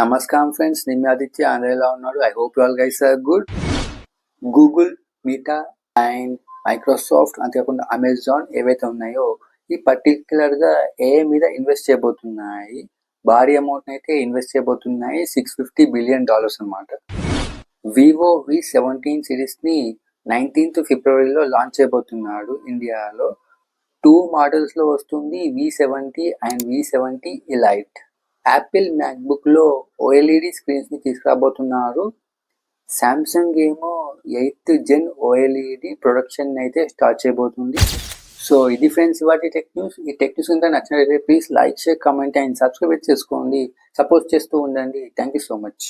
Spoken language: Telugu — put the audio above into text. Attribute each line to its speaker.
Speaker 1: నమస్కారం ఫ్రెండ్స్, నేను మీ ఆదిత్య. అందరూ ఎలా ఉన్నారు? I hope you all guys are good. Google, Meta and Microsoft, అంతేకాకుండా అమెజాన్ ఏవైతే ఉన్నాయో ఈ పర్టికులర్గా ఏఐ మీద ఇన్వెస్ట్ చేయబోతున్నాయి. భారీ అమౌంట్ అయితే ఇన్వెస్ట్ చేయబోతున్నాయి. $650 బిలియన్ అనమాట. వివో V17 సిరీస్ని 19th ఫిబ్రవరిలో లాంచ్ చేయబోతున్నాడు ఇండియాలో. 2 మోడల్స్లో వస్తుంది, V70 and V70 elite. Apple మ్యాక్బుక్లో ఓఎల్ఈడి స్క్రీన్స్ని తీసుకురాబోతున్నారు. శాంసంగ్ ఏమో 8th Gen ఓఎల్ఈడి ప్రొడక్షన్ అయితే స్టార్ట్ చేయబోతుంది. సో ఇది ఫ్రెండ్స్ ఇవాటి టెక్ న్యూస్. ఈ టెక్ న్యూస్ కనుక నచ్చినట్లయితే please like, share, comment and subscribe చేసుకోండి. సపోర్ట్ చేస్తూ ఉండండి. Thank you so much.